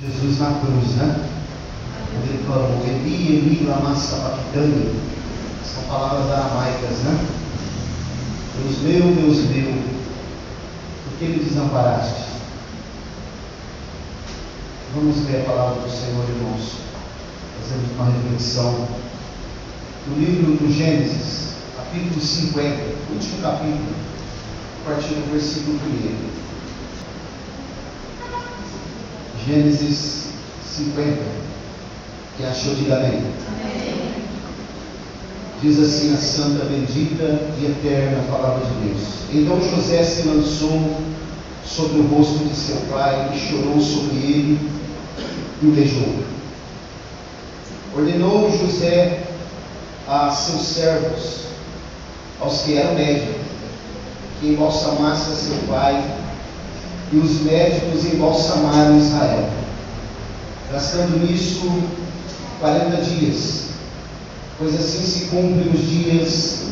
Jesus na cruz, né? Ele falou, Eli, Eli, lama sabachthani. São palavras aramaicas, né? Deus meu, por que me desamparaste? Vamos ler a palavra do Senhor, irmãos. Fazemos uma reflexão no livro do Gênesis, capítulo 50, último capítulo, a partir do versículo 1. Gênesis 50. Quem achou, diga amém. Amém. Diz assim a santa, bendita e eterna palavra de Deus. Então José se lançou sobre o rosto de seu pai e chorou sobre ele e o beijou. Ordenou José a seus servos, aos que eram médicos, que embalsamassem seu pai, e os médicos embalsamaram Israel, gastando nisso 40 dias, pois assim se cumprem os dias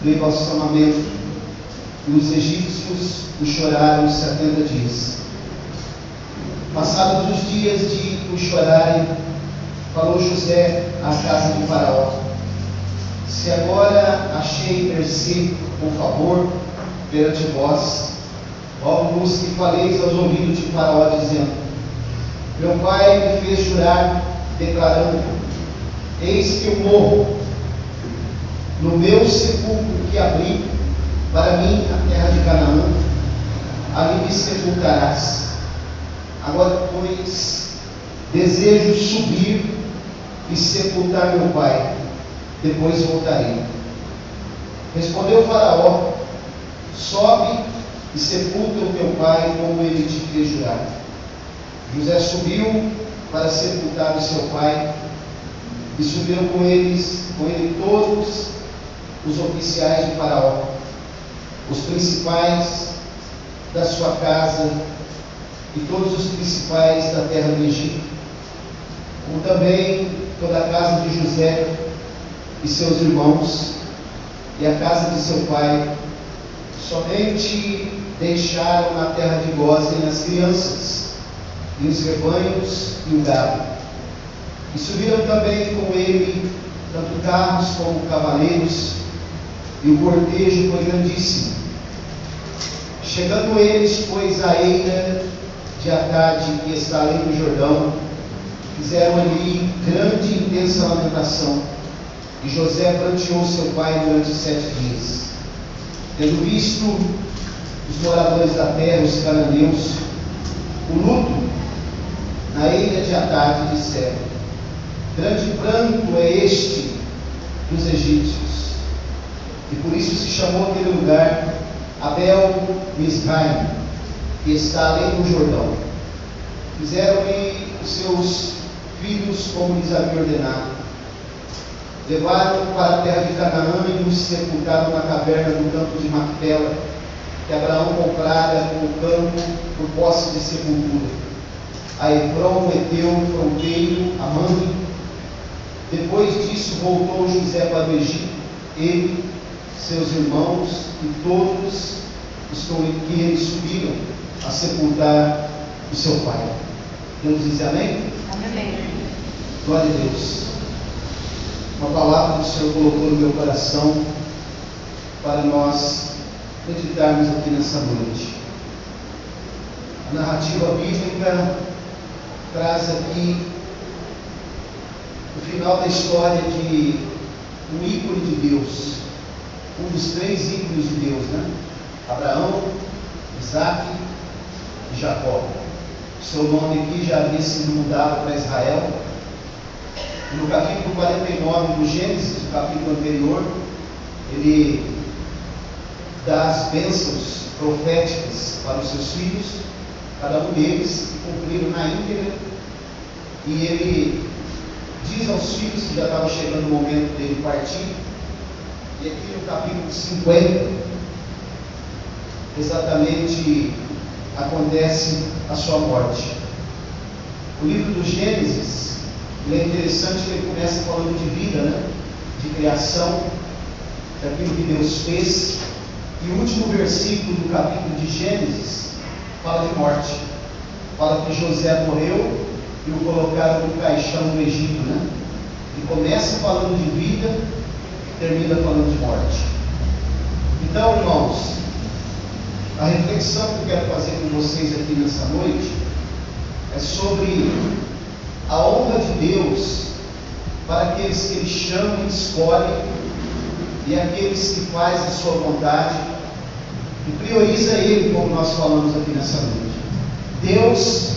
do embalsamamento, e os egípcios o choraram 70 dias. Passados os dias de o chorarem, falou José à casa de Faraó: se agora achei mercê ou favor perante vós, rogo-vos que faleis aos ouvidos de Faraó, dizendo: meu pai me fez jurar, declarando: eis que eu morro, no meu sepulcro que abri para mim a terra de Canaã, ali me sepultarás. Agora, pois, desejo subir e sepultar meu pai, depois voltarei. Respondeu Faraó: sobe e sepulta o teu pai, como ele te fez jurar. José subiu para sepultar o seu pai, e subiram com ele todos os oficiais de Faraó, os principais da sua casa e todos os principais da terra do Egito, como também toda a casa de José e seus irmãos e a casa de seu pai. Somente deixaram na terra de Gósen as crianças e os rebanhos e o gado. E subiram também com ele tanto carros como cavaleiros, e o cortejo foi grandíssimo. Chegando eles, pois, à eira de Atade, que está além do Jordão, fizeram ali grande e intensa lamentação, e José pranteou seu pai durante 7 dias. Tendo visto os moradores da terra, os cananeus, o luto na eira de Atade, disseram: grande pranto é este dos egípcios. E por isso se chamou aquele lugar Abel Mizraim, que está além do Jordão. Fizeram-lhe os seus filhos como lhes havia ordenado. Levaram-no para a terra de Canaã e os sepultaram na caverna do campo de Macpela, que Abraão comprara com o campo por posse de sepultura, a Efron, Eteu, fronteiro, a Mamre. Depois disso voltou José para o Egito, ele, seus irmãos e todos os que eles subiram a sepultar o seu pai. Deus diz amém? Amém. Glória a Deus. Uma palavra que o Senhor colocou no meu coração para nós meditarmos aqui nessa noite. A narrativa bíblica traz aqui o final da história de um ícone de Deus, um dos 3 ícones de Deus, né? Abraão, Isaac e Jacó. O seu nome aqui já havia sido mudado para Israel. No capítulo 49 do Gênesis, o capítulo anterior, ele dá as bênçãos proféticas para os seus filhos, cada um deles que cumpriram na íntegra, e ele diz aos filhos que já estava chegando o momento dele partir. E aqui no capítulo 50, exatamente acontece a sua morte. O livro do Gênesis, ele é interessante que ele começa falando de vida, né? De criação, daquilo que Deus fez, e o último versículo do capítulo de Gênesis fala de morte. Fala que José morreu e o colocaram no caixão no Egito, né? E começa falando de vida, termina falando de morte. Então, irmãos, a reflexão que eu quero fazer com vocês aqui nessa noite é sobre a honra de Deus para aqueles que Ele chama e escolhe, e aqueles que fazem a sua vontade e prioriza Ele, como nós falamos aqui nessa noite. Deus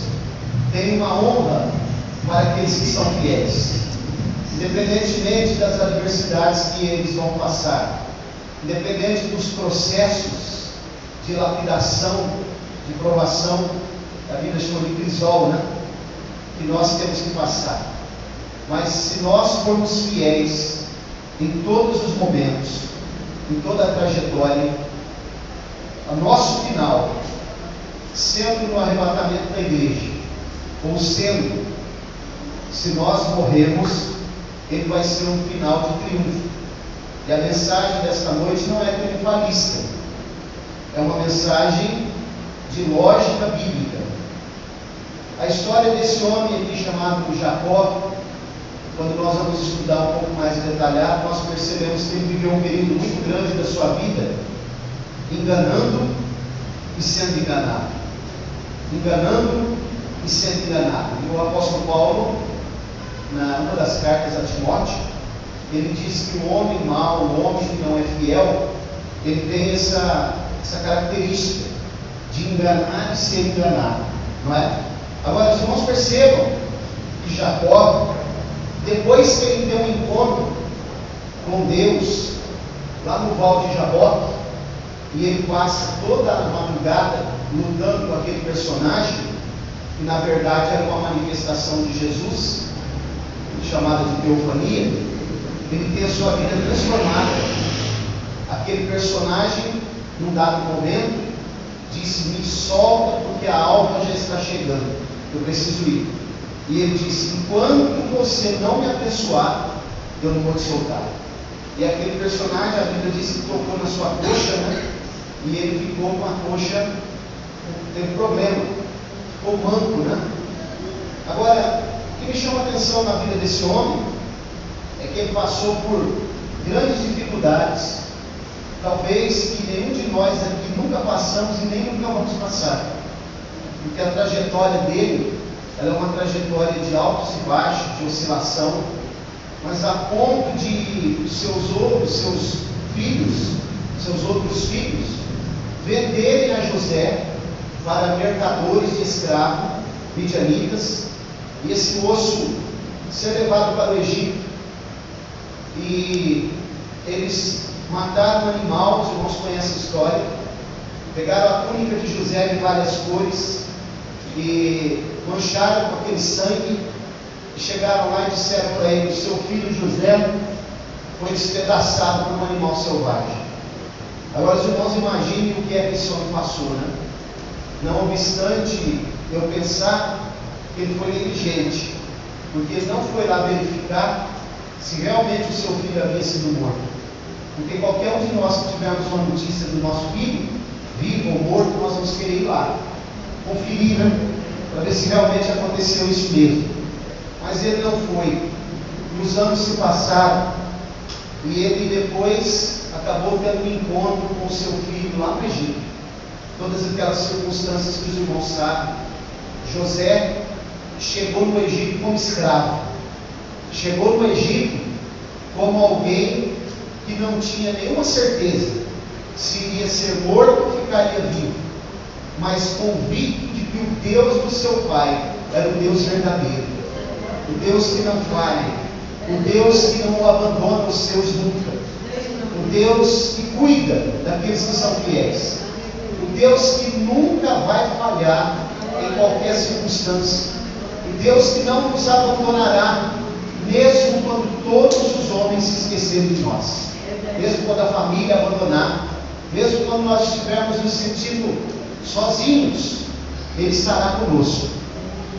tem uma honra para aqueles que são fiéis, independentemente das adversidades que eles vão passar, independente dos processos de lapidação, de provação, a Bíblia chama de crisol, né? Que nós temos que passar. Mas se nós formos fiéis em todos os momentos, em toda a trajetória, o nosso final, sendo no arrebatamento da igreja, ou sendo, se nós morrermos, ele vai ser um final de triunfo. E a mensagem desta noite não é triunfalista, é uma mensagem de lógica bíblica. A história desse homem aqui chamado Jacó, quando nós vamos estudar um pouco mais detalhado, nós percebemos que ele viveu um período muito grande da sua vida enganando e sendo enganado. Enganando e sendo enganado. E o apóstolo Paulo, numa das cartas a Timóteo, ele diz que o homem mau, o homem que não é fiel, ele tem essa característica de enganar e ser enganado, não é? Agora, os irmãos percebam que Jacó, depois que ele tem um encontro com Deus, lá no Val de Jaboque, e ele passa toda a madrugada lutando com aquele personagem, que na verdade era uma manifestação de Jesus, chamada de teofania, ele tem a sua vida transformada. Aquele personagem, num dado momento, disse: me solta, porque a alva já está chegando, eu preciso ir. E ele disse: enquanto você não me abençoar, eu não vou te soltar. E aquele personagem, a Bíblia diz que tocou na sua coxa, né? E ele ficou com a coxa, teve problema, ficou manco, né? Agora, o que me chama a atenção na vida desse homem é que ele passou por grandes dificuldades, talvez que nenhum de nós aqui nunca passamos e nem nunca vamos passar, porque a trajetória dele, ela é uma trajetória de altos e baixos, de oscilação, mas a ponto de seus outros filhos, venderem a José para mercadores de escravos midianitas, e esse moço ser levado para o Egito, e eles mataram um animal, os irmãos conhecem a história, pegaram a túnica de José de várias cores, e mancharam com aquele sangue, e chegaram lá e disseram para ele: o seu filho José foi despedaçado por um animal selvagem. Agora os irmãos imaginem o que é que esse homem passou, né? Não obstante eu pensar que ele foi negligente, porque ele não foi lá verificar se realmente o seu filho havia sido morto. Porque qualquer um de nós que tivermos uma notícia do nosso filho, vivo ou morto, nós vamos querer ir lá conferir, né? Para ver se realmente aconteceu isso mesmo. Mas ele não foi. E os anos se passaram, e ele depois acabou tendo um encontro com o seu filho lá no Egito. Todas aquelas circunstâncias que os irmãos sabem. José chegou no Egito como escravo. Chegou no Egito como alguém que não tinha nenhuma certeza se iria ser morto ou ficaria vivo, mas convicto de que o Deus do seu pai era o Deus verdadeiro, o Deus que não falha, o Deus que não abandona os seus nunca, o Deus que cuida daqueles que são fiéis, o Deus que nunca vai falhar em qualquer circunstância, o Deus que não nos abandonará, mesmo quando todos os homens se esquecerem de nós, mesmo quando a família abandonar, mesmo quando nós estivermos nos sentindo sozinhos, Ele estará conosco.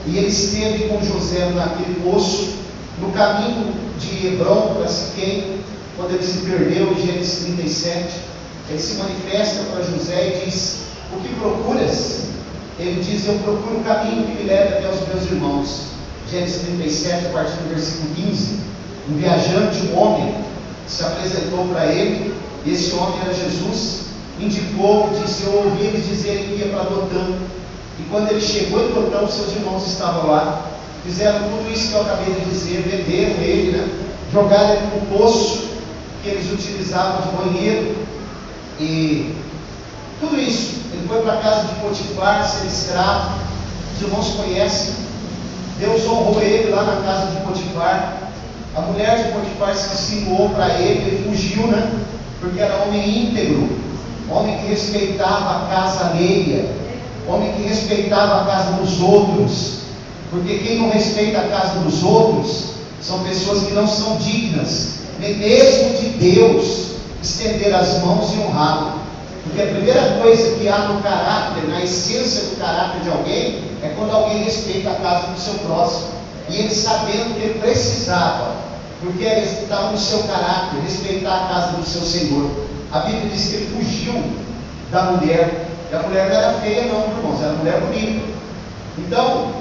E Ele esteve com José naquele poço, no caminho de Hebrom para Siquém, quando ele se perdeu, em Gênesis 37, ele se manifesta para José e diz: o que procuras? Ele diz: eu procuro o caminho que me leva até os meus irmãos. Gênesis 37, a partir do versículo 15, um viajante, um homem, se apresentou para ele. Esse homem era Jesus, indicou, disse: eu ouvi eles dizerem que ia para Dotã. E quando ele chegou em Dotã, seus irmãos estavam lá, fizeram tudo isso que eu acabei de dizer, venderam ele, né? Jogaram ele no poço que eles utilizavam de banheiro, e tudo isso. Ele foi para a casa de Potifar, ser escravo. Os irmãos conhecem. Deus honrou ele lá na casa de Potifar. A mulher de Potifar se insinuou para ele, ele fugiu, né? Porque era homem íntegro, homem que respeitava a casa alheia, homem que respeitava a casa dos outros. Porque quem não respeita a casa dos outros são pessoas que não são dignas, nem mesmo de Deus, estender as mãos e honrá-lo. Porque a primeira coisa que há no caráter, na essência do caráter de alguém, é quando alguém respeita a casa do seu próximo. E ele, sabendo que ele precisava, porque ele estava no seu caráter, respeitar a casa do seu Senhor. A Bíblia diz que ele fugiu da mulher. E a mulher não era feia não, irmãos, era uma mulher bonita. Então,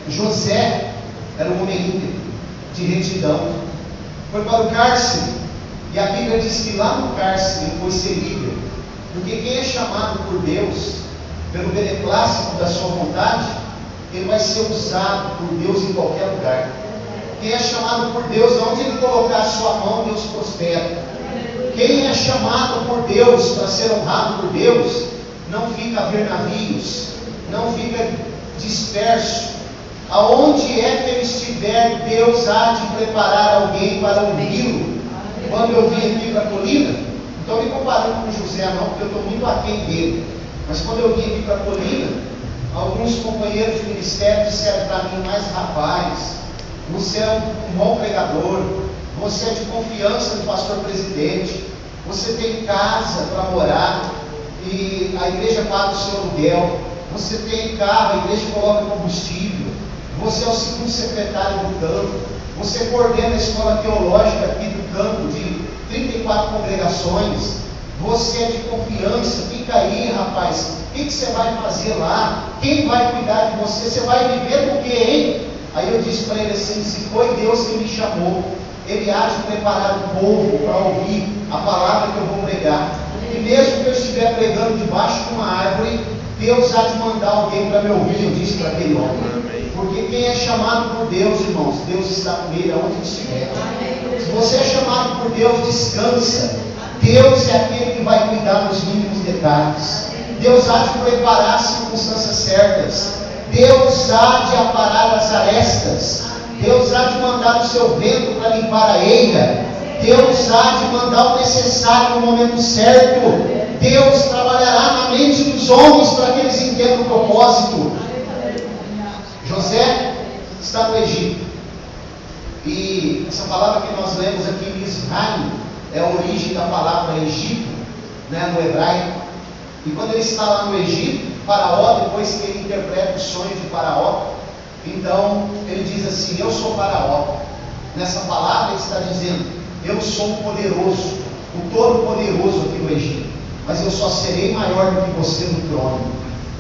José era um homem íntegro, de retidão. Foi para o cárcere. E a Bíblia diz que lá no cárcere ele foi ser líder. Porque quem é chamado por Deus, pelo beneplácito da sua vontade, ele vai ser usado por Deus em qualquer lugar. Quem é chamado por Deus, onde ele colocar a sua mão, Deus prospera. Quem é chamado por Deus para ser honrado por Deus, não fica a ver navios, não fica disperso. Aonde é que ele estiver, Deus há de preparar alguém para ouvi-lo. Quando eu vim aqui para a colina, não estou me comparando com José não, porque eu estou muito aquém dele, mas quando eu vim aqui para a colina, alguns companheiros de ministério disseram para mim: mas rapaz, você é um bom pregador, você é de confiança do pastor presidente, você tem casa para morar, e a igreja paga o seu aluguel, você tem carro, a igreja coloca combustível, você é o segundo secretário do campo, você coordena a escola teológica aqui do campo de 34 congregações, você é de confiança, fica aí, rapaz, o que você vai fazer lá? Quem vai cuidar de você? Você vai viver do quê, hein? Aí eu disse para ele assim: se foi Deus que me chamou, Ele há de preparar o povo para ouvir a palavra que eu vou pregar. E mesmo que eu estiver pregando debaixo de uma árvore, Deus há de mandar alguém para me ouvir. Eu disse para aquele homem. Porque quem é chamado por Deus, irmãos, Deus está com ele aonde estiver. Se você é chamado por Deus, descansa. Deus é aquele que vai cuidar dos mínimos detalhes. Deus há de preparar as circunstâncias certas. Deus há de aparar as arestas. Deus há de mandar o seu vento para limpar a eira. Deus há de mandar o necessário no momento certo. Deus trabalhará na mente dos homens para que eles entendam o propósito. José está no Egito. E essa palavra que nós lemos aqui, Misraim, é a origem da palavra Egito, né, no hebraico. E quando ele está lá no Egito, Faraó, depois que ele interpreta o sonho de Faraó, então ele diz assim: eu sou Faraó. Nessa palavra ele está dizendo: eu sou o poderoso, o todo-poderoso aqui no Egito, mas eu só serei maior do que você no trono.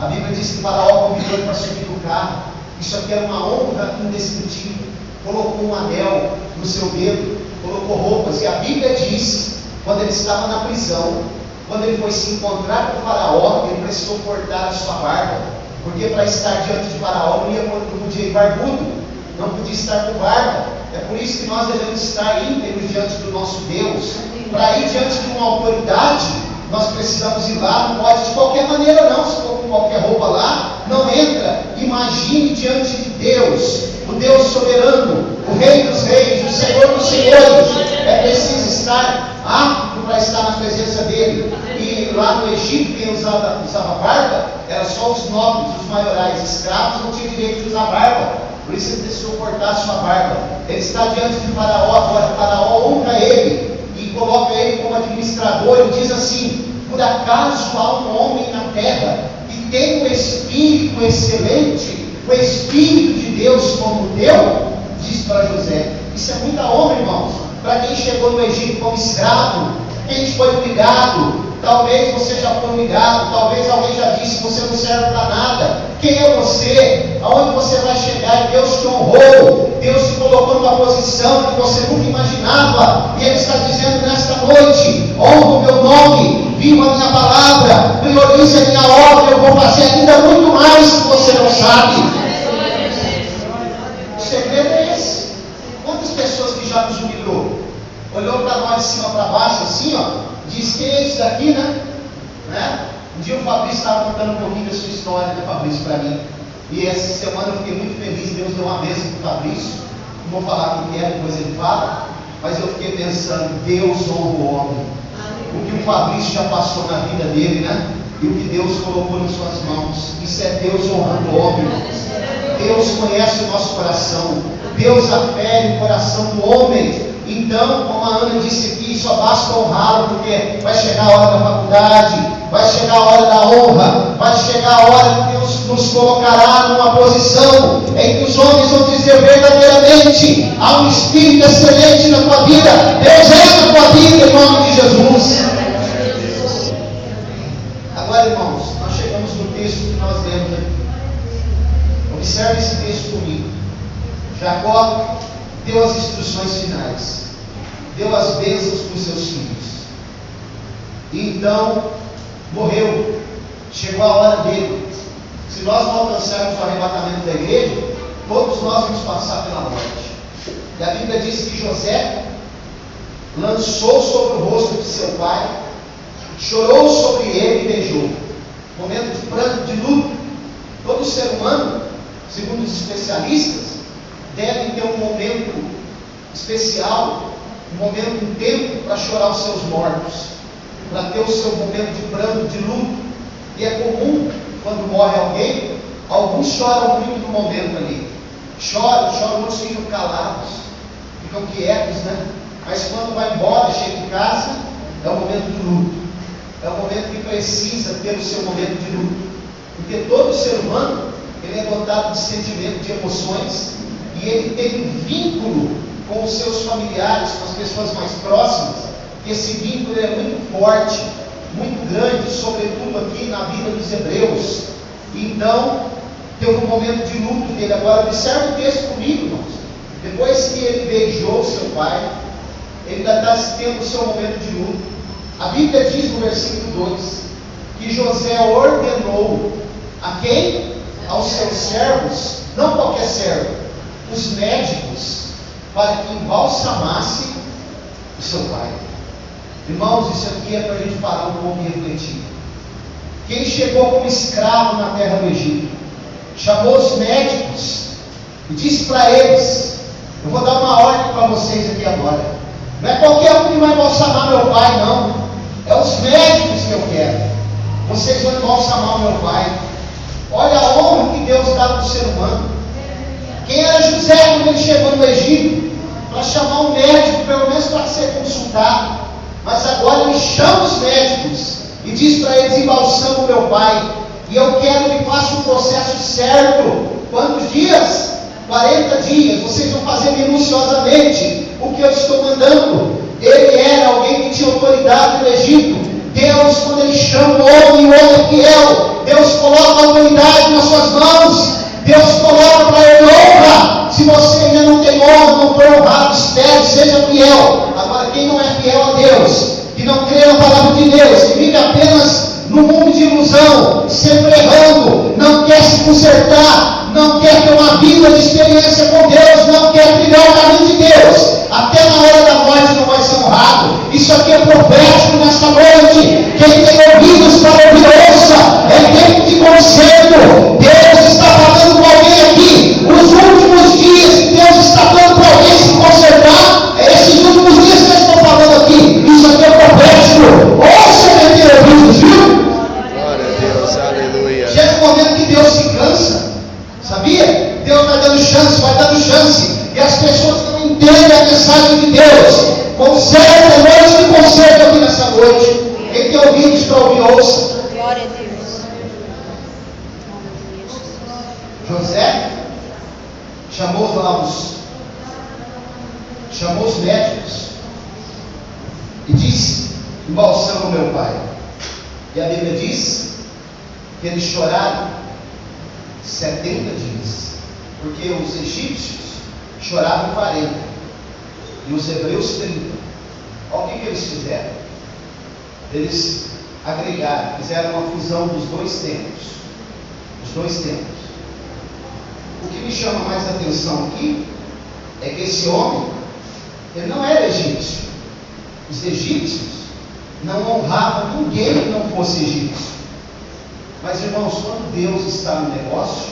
A Bíblia diz que Faraó convidou ele para subir no carro. Isso aqui era uma honra indescritível. Colocou um anel no seu dedo, colocou roupas, e a Bíblia diz, quando ele estava na prisão, quando ele foi se encontrar com o Faraó, ele precisou cortar a sua barba, porque para estar diante de Faraó não podia ir barbudo, não podia estar com barba. É por isso que nós devemos estar íntegros diante do nosso Deus. Para ir diante de uma autoridade, nós precisamos ir lá, não pode de qualquer maneira não. Se for com qualquer roupa lá, não entra. Imagine diante de Deus, o Deus soberano, o Rei dos Reis, o Senhor dos Senhores. É preciso estar apto para estar na presença dele. E lá no Egito, quem usava barba era só os nobres, os maiorais. Escravos não tinham direito de usar barba, por isso ele precisou cortar a sua barba. Ele está diante de Faraó agora. Faraó honra ele e coloca ele como administrador. Ele diz assim: por acaso há um homem na terra que tem um espírito excelente, o Espírito de Deus como o teu? Diz para José. Isso é muita honra, irmãos, para quem chegou no Egito como escravo, quem foi cuidado, talvez você já foi humilhado, talvez alguém já disse que você não serve para nada. Quem é você? Aonde você vai chegar? Deus te honrou, Deus te colocou numa posição que você nunca imaginava, e Ele está dizendo nesta noite: honra o meu nome, viva a minha palavra, priorize a minha obra, eu vou fazer ainda muito mais que você não sabe. O segredo é esse. Quantas pessoas que já nos humilhou, olhou para nós de cima para baixo assim, diz: quem é esse daqui, né? Um dia o Fabrício estava contando um pouquinho da sua história, né, Fabrício, para mim. E essa semana eu fiquei muito feliz, Deus deu uma bênção para o Fabrício. Não vou falar o que é, depois ele fala. Mas eu fiquei pensando: Deus honra o homem. O que o Fabrício já passou na vida dele, né? E o que Deus colocou nas suas mãos. Isso é Deus honrando o homem. Deus conhece o nosso coração. Deus afere o coração do homem. Então, como a Ana disse aqui, só basta honrá-lo, porque vai chegar a hora da faculdade, vai chegar a hora da honra, vai chegar a hora que Deus nos colocará numa posição em que os homens vão dizer verdadeiramente: há um Espírito excelente na tua vida, Deus é na tua vida, em nome de Jesus. Agora, irmãos, nós chegamos no texto que nós lemos aqui. Observe esse texto comigo. Jacó deu as instruções finais, deu as bênçãos para os seus filhos, e então morreu. Chegou a hora dele. Se nós não alcançarmos o arrebatamento da igreja, todos nós vamos passar pela morte. E a Bíblia diz que José lançou sobre o rosto de seu pai, chorou sobre ele e beijou. Momento de pranto, de luto. Todo ser humano, segundo os especialistas, deve ter um momento especial, um tempo para chorar os seus mortos, para ter o seu momento de pranto, de luto. E é comum, quando morre alguém, alguns choram muito no momento ali. Choram, muitos ficam calados, ficam quietos, né? Mas quando vai embora, chega em casa, é o momento de luto. É o momento que precisa ter o seu momento de luto. Porque todo ser humano, ele é dotado de sentimento, de emoções, e ele tem um vínculo com os seus familiares, com as pessoas mais próximas, que esse vínculo é muito forte, muito grande, sobretudo aqui na vida dos hebreus. Então, teve um momento de luto dele. Agora, observe o texto comigo, irmãos. Depois que ele beijou seu pai, ele ainda está tendo o seu momento de luto. A Bíblia diz no versículo 2, que José ordenou a quem? Aos seus servos, não qualquer servo, os médicos, para que embalsamasse o seu pai. Irmãos, isso aqui é para a gente parar um pouco e refletir. Quem chegou como escravo na terra do Egito, chamou os médicos e disse para eles: eu vou dar uma ordem para vocês aqui agora. Não é qualquer um que vai embalsamar meu pai, não. É os médicos que eu quero. Vocês vão embalsamar o meu pai. Olha a honra que Deus dá para o ser humano. Quem era José quando ele chegou no Egito? Para chamar um médico, pelo menos para ser consultado. Mas agora ele chama os médicos e diz para eles: embalsama o meu pai. E eu quero que faça um processo certo. Quantos dias? 40 dias. Vocês vão fazer minuciosamente o que eu estou mandando. Ele era alguém que tinha autoridade no Egito. Deus, quando Ele chama o homem é fiel. Deus coloca a autoridade nas suas mãos. Deus coloca para ele honra. Se você ainda não tem honra, não foi honrado, espere, seja fiel. Agora, quem não é fiel a Deus, que não crê na palavra de Deus, que vive apenas no mundo de ilusão, sempre errando, não quer se consertar, não quer ter uma vida de experiência com Deus, não quer trilhar o caminho de Deus, até na hora da morte não vai ser honrado. Isso aqui é profético nesta noite. Quem tem ouvidos para ouvir, ouça. É tempo de conserto. Deus está falando com alguém aqui. Os últimos dias que Deus está dando para alguém se consertar, é esses últimos dias que eu estou falando aqui. Isso aqui é profético. Ouça quem tem ouvidos, viu? Glória a Deus, aleluia. Chega um momento que Deus se cansa. Sabia? Deus vai dando chance, vai dando chance. E as pessoas não entendem a mensagem de Deus. Conserta, noite de conserto aqui nessa noite. Quem tem ouvidos para ouvir, ouça. Glória a Deus. José chamou os médicos e disse: embalsama o meu pai. E a Bíblia diz que eles choraram 70 dias, porque os egípcios choravam 40 e os hebreus 30. Olha o que eles fizeram. Eles agregaram, fizeram uma fusão dos dois tempos. Os dois tempos. O que me chama mais a atenção aqui é que esse homem, ele não era egípcio. Os egípcios não honravam ninguém que não fosse egípcio. Mas, irmãos, quando Deus está no negócio,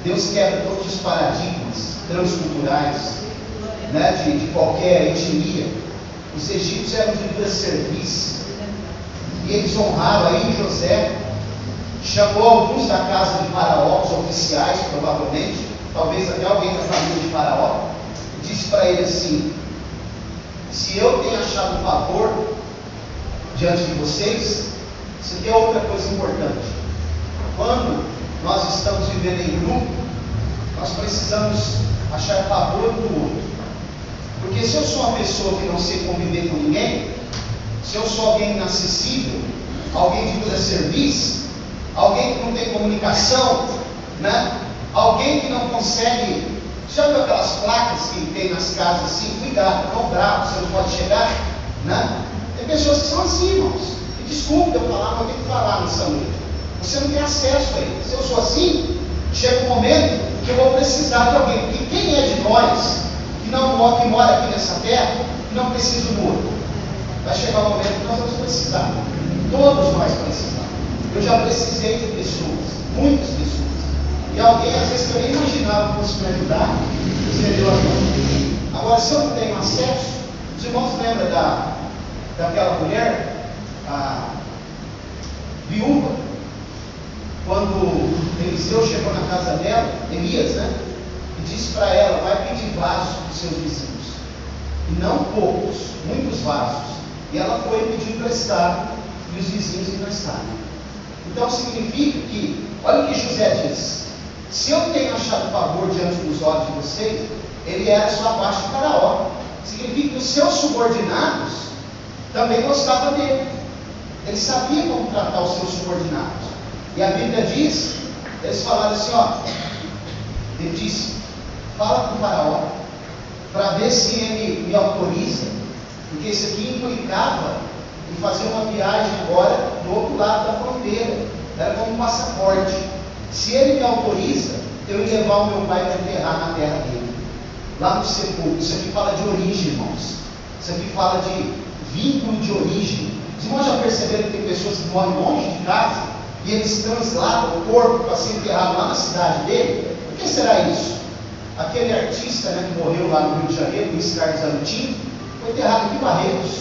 Deus quebra todos os paradigmas transculturais, né, de qualquer etnia. Os egípcios eram de livre serviço, e eles honraram. Aí José chamou alguns da casa de Faraó, os oficiais, provavelmente, talvez até alguém da família de Faraó, e disse para ele assim: se eu tenho achado favor diante de vocês, isso aqui é outra coisa importante. Quando nós estamos vivendo em grupo, nós precisamos achar favor um do outro. Porque se eu sou uma pessoa que não sei conviver com ninguém, se eu sou alguém inacessível, alguém de dura serviço, alguém que não tem comunicação, né? Alguém que não consegue, já viu aquelas placas que tem nas casas assim, cuidado, não bravo, você não pode chegar, né? Tem pessoas que são assim, irmãos. E desculpe eu falar, mas eu tenho que falar nessa noite. Você não tem acesso a ele. Se eu sou assim, chega um momento que eu vou precisar de alguém. Porque quem é de nós que mora aqui nessa terra, que não precisa do outro? Vai chegar um momento que nós vamos precisar. Todos nós precisamos. Eu já precisei de pessoas, muitas pessoas. E alguém, às vezes, que eu nem imaginava que fosse me ajudar, estendeu a mão. Agora, se eu não tenho acesso, os irmãos lembram daquela mulher, a viúva, quando Eliseu chegou na casa dela, Elias, né? E disse para ela: vai pedir vasos para os seus vizinhos. E não poucos, muitos vasos. E ela foi pedir emprestado, e os vizinhos emprestaram. Então significa que, olha o que José diz: se eu tenho achado favor diante dos olhos de vocês, ele era só abaixo de Faraó. Significa que os seus subordinados também gostavam dele. Ele sabia como tratar os seus subordinados. E a Bíblia diz, eles falaram assim, ó, ele disse: fala com o Faraó, para ver se ele me autoriza, porque isso aqui implicava em fazer uma viagem agora do outro lado da fronteira, era como um passaporte. Se ele me autoriza, eu ia levar o meu pai para enterrar na terra dele, lá no sepulcro. Isso aqui fala de origem, irmãos. Isso aqui fala de vínculo de origem. Os irmãos já perceberam que tem pessoas que moram longe de casa e eles transladam o corpo para ser enterrado lá na cidade dele? Por que será isso? Aquele artista, né, que morreu lá no Rio de Janeiro, Luiz Carlos Arutin, foi enterrado aqui em Barretos.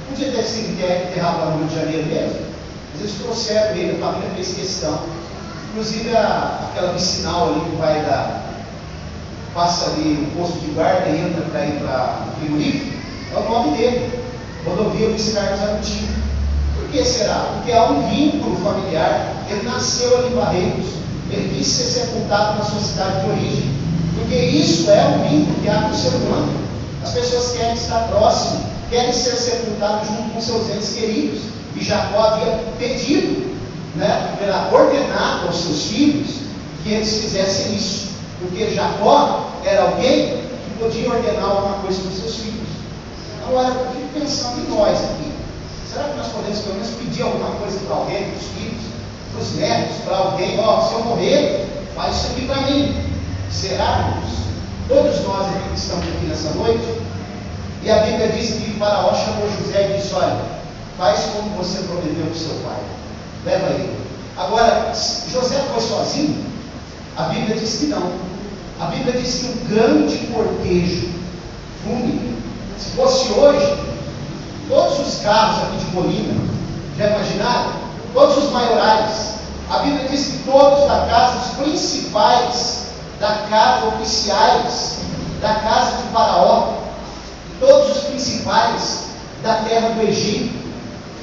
Podia ter sido enterrado lá no Rio de Janeiro mesmo, mas eles trouxeram ele, a família fez questão. Inclusive aquela vicinal ali que vai passa ali o posto de guarda e entra para ir para o frigorífico, é o nome dele, Rodovia Luiz Carlos Arutin. Por que será? Porque há um vínculo familiar. Ele nasceu ali em Barretos, ele quis ser sepultado na sua cidade de origem, porque isso é um vínculo que há com o ser humano. As pessoas querem estar próximas, querem ser sepultados junto com seus entes queridos. E Jacó havia pedido, né, ordenado aos seus filhos que eles fizessem isso, porque Jacó era alguém que podia ordenar alguma coisa para os seus filhos. Agora, eu fico pensando em nós aqui. Será que nós podemos pelo menos pedir alguma coisa para alguém, para os filhos, para os netos, para alguém? Ó, se eu morrer, faz isso aqui para mim. Será, irmãos? Todos nós aqui que estamos aqui nessa noite. E a Bíblia diz que Faraó chamou José e disse: olha, faz como você prometeu para o seu pai, leva ele. Agora, José foi sozinho? A Bíblia diz que não. A Bíblia diz que um grande cortejo fúnebre, se fosse hoje, todos os carros aqui de Colina, já imaginaram? Todos os maiorais. A Bíblia diz que todos da casa, os principais da casa, oficiais da casa de Faraó, todos os principais da terra do Egito,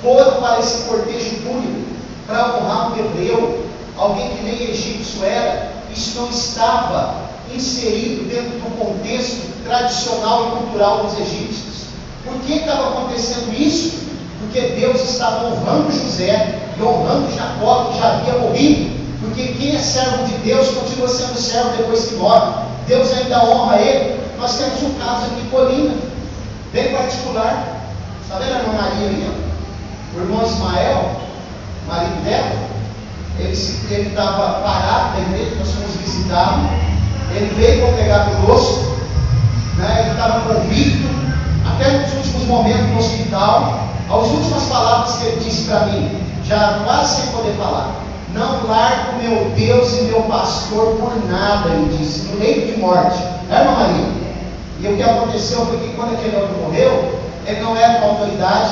foram para esse cortejo fúnebre, para honrar um hebreu, alguém que nem egípcio era. Isso não estava inserido dentro do contexto tradicional e cultural dos egípcios. Por que estava acontecendo isso? porque Deus estava honrando José e honrando Jacó, que já havia morrido, porque quem é servo de Deus continua sendo servo depois que morre. Deus ainda honra ele. Nós temos um caso aqui em Colina, bem particular. Está vendo a irmã Maria ali? O irmão Ismael, marido dela, ele estava parado na igreja, nós fomos visitá-lo. Ele veio congregar conosco, né? Ele estava convicto, até nos últimos momentos no hospital. As últimas palavras que ele disse para mim, já quase sem poder falar: não largo meu Deus e meu pastor por nada, ele disse, no leito de morte. Irmã Maria? E o que aconteceu foi que quando aquele homem morreu, ele não era uma autoridade,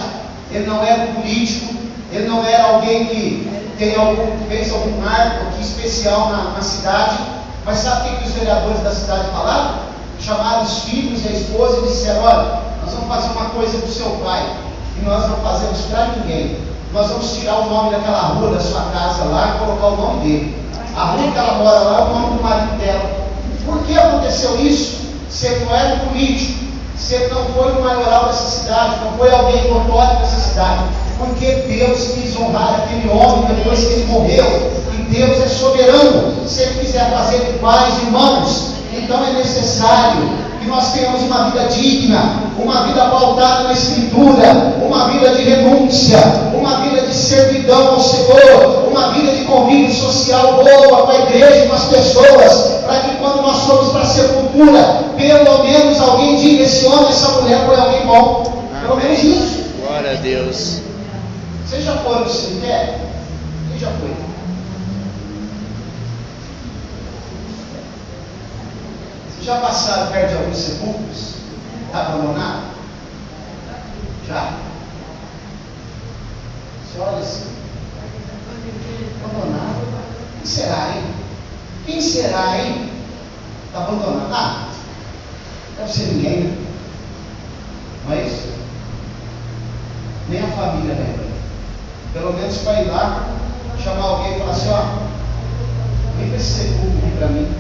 ele não era um político, ele não era alguém que fez algum marco aqui especial na cidade. Mas sabe o que os vereadores da cidade falaram? Chamaram os filhos e a esposa e disseram: olha, nós vamos fazer uma coisa para o seu pai, e nós não fazemos para ninguém. Nós vamos tirar o nome daquela rua da sua casa lá e colocar o nome dele. A rua que ela mora lá é o nome do marido dela. Por que aconteceu isso? Se ele não era um político, se ele não foi o maioral dessa cidade, não foi alguém notório dessa cidade, porque Deus quis honrar aquele homem depois que ele morreu. E Deus é soberano. Se ele quiser fazer de pais e irmãos, então é necessário que nós tenhamos uma vida digna, uma vida pautada na Escritura, uma vida de renúncia, uma vida de servidão ao Senhor, uma vida de convívio social boa com a igreja e com as pessoas, para que quando nós formos para a sepultura, pelo menos alguém diga: esse homem, essa mulher foi alguém bom. Pelo menos isso. Glória a Deus. Vocês já foram no cemitério? Quem já foi? Vocês já passaram perto de alguns sepulcros abandonados? Já? Você olha assim, abandonado. Quem será, hein? Quem será, hein? Está abandonado. Ah, deve ser ninguém, né? Não é isso? Nem a família lembra. Pelo menos para ir lá, chamar alguém e falar assim: ó, vem para esse sepulcro aqui para mim.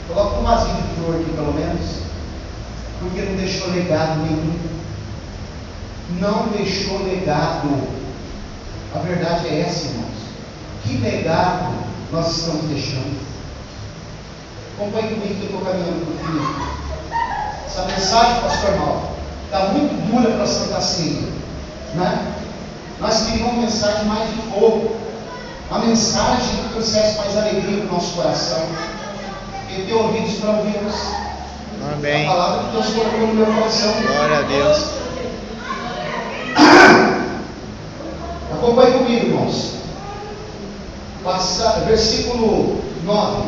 Coloca um vasinho de flor aqui pelo menos, porque não deixou legado nenhum. Não deixou legado. A verdade é essa, irmãos. Que legado nós estamos deixando? Acompanhe comigo que eu estou caminhando para o fim. Essa mensagem, pastor Mauro, está muito dura para a Santa Ceia, né? Nós queríamos uma mensagem mais de fogo, uma mensagem que trouxesse mais alegria para o nosso coração. E ter ouvidos para ouvirmos. Amém. A palavra que Deus colocou no meu coração. Glória a Deus. Acompanhe comigo, irmãos. Versículo 9.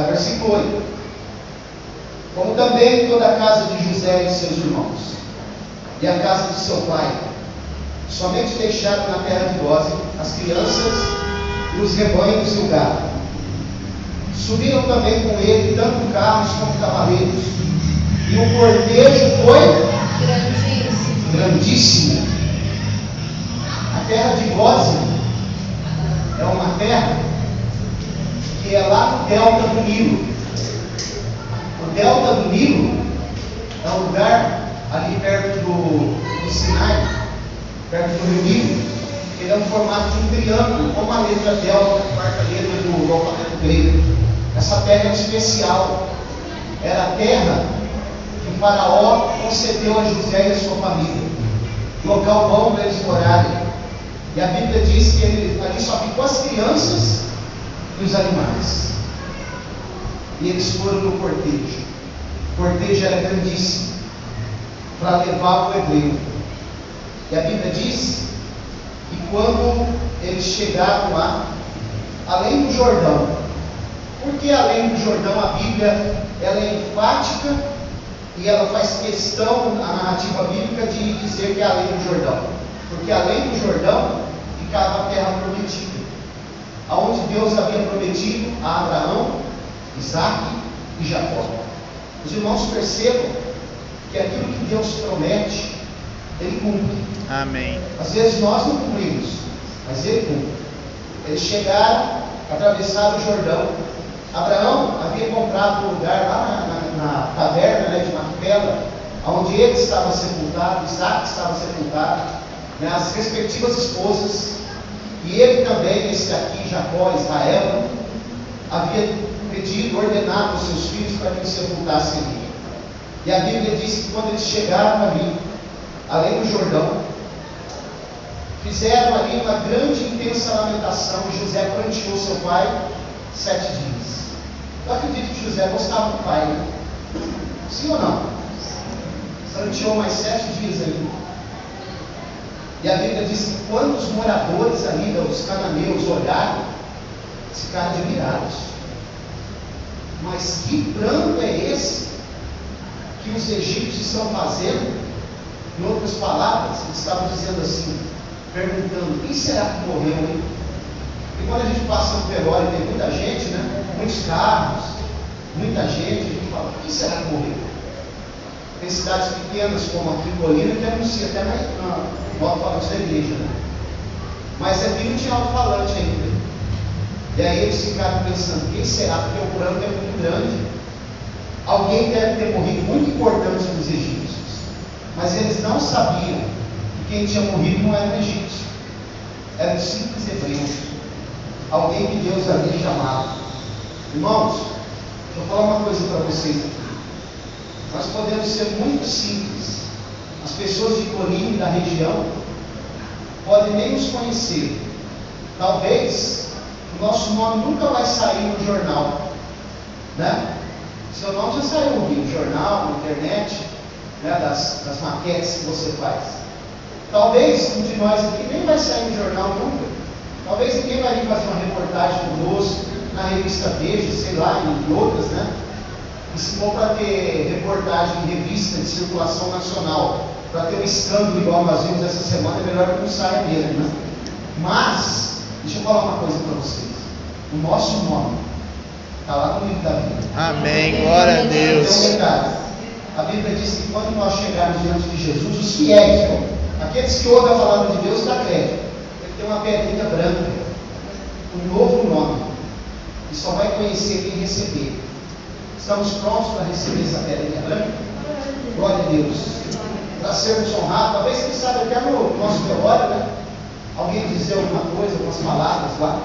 Versículo 8. Como também toda a casa de José e seus irmãos, e a casa de seu pai, somente deixaram na terra de Gósen as crianças e os rebanhos e o gado. Subiram também com ele tanto carros como cavaleiros, e o cortejo foi grandíssimo. A terra de Gósen é uma terra que é lá no delta do Nilo. O delta do Nilo é um lugar ali perto do Sinai, perto do Rio Nilo. Ele é um formato de um triângulo, como a letra delta, a quarta letra do alfabeto grego. Essa terra é especial. Era a terra que o faraó concedeu a José e a sua família, local bom para eles morarem. E a Bíblia diz que ali só ficou as crianças e os animais. E eles foram no cortejo. O cortejo era grandíssimo para levar o hebreu. E a Bíblia diz que quando eles chegaram lá, além do Jordão, porque além do Jordão a Bíblia ela é enfática e ela faz questão, a narrativa bíblica, de dizer que é além do Jordão, porque além do Jordão ficava a terra prometida, aonde Deus havia prometido a Abraão, Isaac e Jacó. Os irmãos percebam que aquilo que Deus promete, Ele cumpre. Amém. Às vezes nós não cumprimos, mas Ele cumpre. Eles chegaram, atravessaram o Jordão. Abraão havia comprado um lugar lá na caverna, de Macpela, onde ele estava sepultado, Isaac estava sepultado, né, as respectivas esposas, e ele também, esse aqui, Jacó, Israel, havia pedido, ordenado aos seus filhos para que o sepultassem ali. E a Bíblia diz que quando eles chegaram ali, além do Jordão, fizeram ali uma grande e intensa lamentação, e José pranteou seu pai 7 dias. Eu acredito que José gostava do pai, né? Sim ou não? Pranteou mais 7 dias ali. E a Bíblia diz que quando os moradores ali, os cananeus, olharam, ficaram admirados. Mas que pranto é esse que os egípcios estão fazendo? Em outras palavras, eles estavam dizendo assim, perguntando, quem será que morreu, hein? E quando a gente passa no velório, tem muita gente, né? Muitos carros, muita gente, a gente fala, quem será que morreu? Tem cidades pequenas como aqui em Colina que anuncia até no alto-falante da igreja, né? Mas aqui não tinha alto-falante ainda. E aí eles ficaram pensando, quem será? Porque o pranto é muito grande. Alguém deve ter morrido muito importante para os egípcios. Mas eles não sabiam que quem tinha morrido não era um egípcio. Era um simples hebreu. Alguém que Deus havia chamado. Irmãos, deixa eu falar uma coisa para vocês aqui. Nós podemos ser muito simples. As pessoas de Colina e da região podem nem nos conhecer. Talvez o nosso nome nunca vai sair no jornal, né? Seu nome já saiu no jornal, na internet, né? das maquetes que você faz. Talvez um de nós aqui nem vai sair no jornal nunca. Talvez ninguém vai vir fazer uma reportagem conosco na revista Veja, sei lá, em outras, né? E se for para ter reportagem em revista de circulação nacional, para ter um escândalo igual nós vimos essa semana, é melhor que não saia mesmo, né? Mas, deixa eu falar uma coisa para vocês. O nosso nome está lá no livro da Bíblia. Amém. Glória a Deus. Tem um detalhe. A Bíblia diz que quando nós chegarmos diante de Jesus, os fiéis, aqueles que ouvem a palavra de Deus, dá crédito. Ele tem uma pedrinha branca, um novo nome, e só vai conhecer quem receber. Estamos prontos para receber essa pedrinha branca? Glória a Deus. Para sermos honrados, talvez quem sabe até no nosso velório, né? Alguém dizer alguma coisa, algumas palavras lá.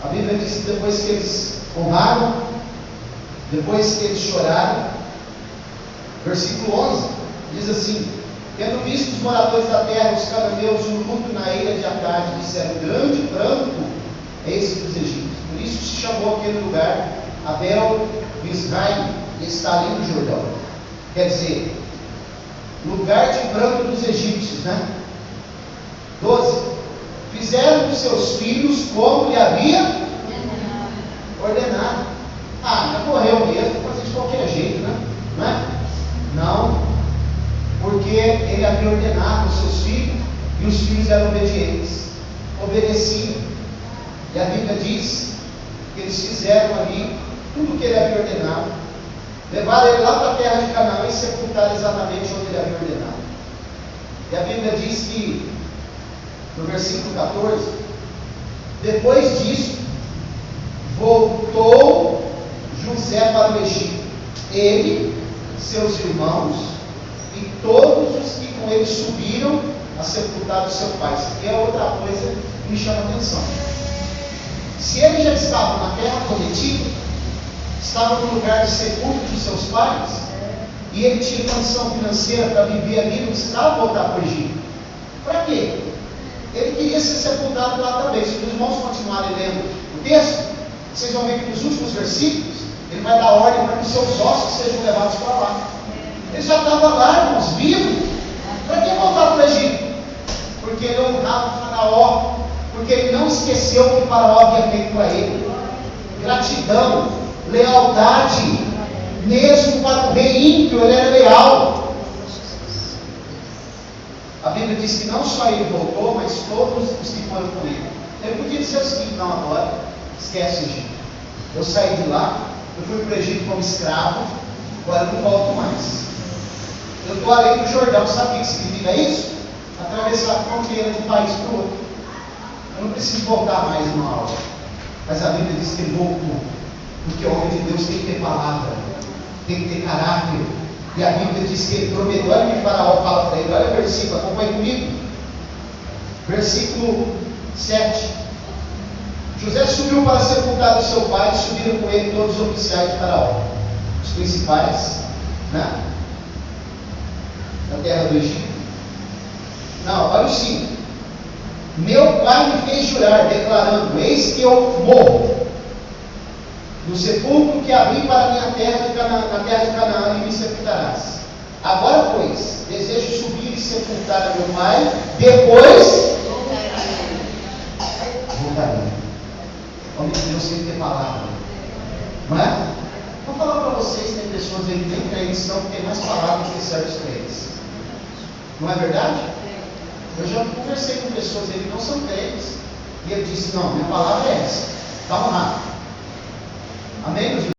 A Bíblia diz que depois que eles honraram, depois que eles choraram, versículo 11, diz assim, tendo visto os moradores da terra, os cananeus, o luto na ilha de Atade, disseram, grande pranto é esse dos egípcios. Por isso se chamou aquele lugar Abel Misraim, que está ali no Jordão. Quer dizer, lugar de pranto dos egípcios, né? 12. Fizeram dos seus filhos como lhe havia ordenado. Ah, já morreu mesmo, fazer de qualquer jeito, né? Não é? Não, porque ele havia ordenado aos seus filhos, e os filhos eram obedientes, obedeciam. E a Bíblia diz que eles fizeram ali tudo o que ele havia ordenado, levaram ele lá para a terra de Canaã e sepultaram exatamente onde ele havia ordenado. E a Bíblia diz que, no versículo 14, depois disso, voltou José para o Egito, ele, seus irmãos e todos os que com ele subiram a sepultar o seu pai. Isso aqui é outra coisa que me chama a atenção. Se ele já estava na terra prometida, estava no lugar de sepulcro dos seus pais, e ele tinha condição financeira para viver ali, não precisava voltar para o Egito. Para quê? Ele queria ser sepultado lá também. Se os irmãos continuarem lendo o texto, vocês vão ver que nos últimos versículos, ele vai dar ordem para que os seus ossos sejam levados para lá. Ele já estava lá, irmãos, vivo. Para que voltar para o Egito? Porque ele honrava o Faraó, porque ele não esqueceu o que o Faraó havia feito para ele. Gratidão, lealdade, mesmo para o rei ímpio, ele era leal. A Bíblia diz que não só ele voltou, mas todos os que foram com ele. Ele podia dizer o seguinte, não, agora, esquece o Egito. Eu saí de lá, eu fui para o Egito como escravo, agora eu não volto mais. Eu estou além do Jordão, sabe o que significa isso? Atravessar a fronteira de um país para o outro. Eu não preciso voltar mais numa aula. Mas a Bíblia diz que ele voltou. Porque o homem de Deus tem que ter palavra, tem que ter caráter, E a Bíblia diz que ele prometeu, olha que Faraó fala para ele, olha o versículo, acompanhe comigo. Versículo 7. José subiu para sepultar o seu pai e subiram com ele todos os oficiais de Faraó, os principais, né? Da terra do Egito. Não, olha o 5. Meu pai me fez jurar, declarando: eis que eu morro no sepulcro que abri para a minha terra na terra de Canaã, e me sepultarás. Agora, pois, desejo subir e sepultar a meu pai, depois voltarei. Homem de Deus tem que ter palavra, não é? Vou falar para vocês, tem pessoas aí que nem crentes, não tem mais palavras que certos crentes. Não é verdade? Eu já conversei com pessoas aí que não são crentes, e ele disse: não, minha palavra é essa, está honrado. Amém, meus irmãos?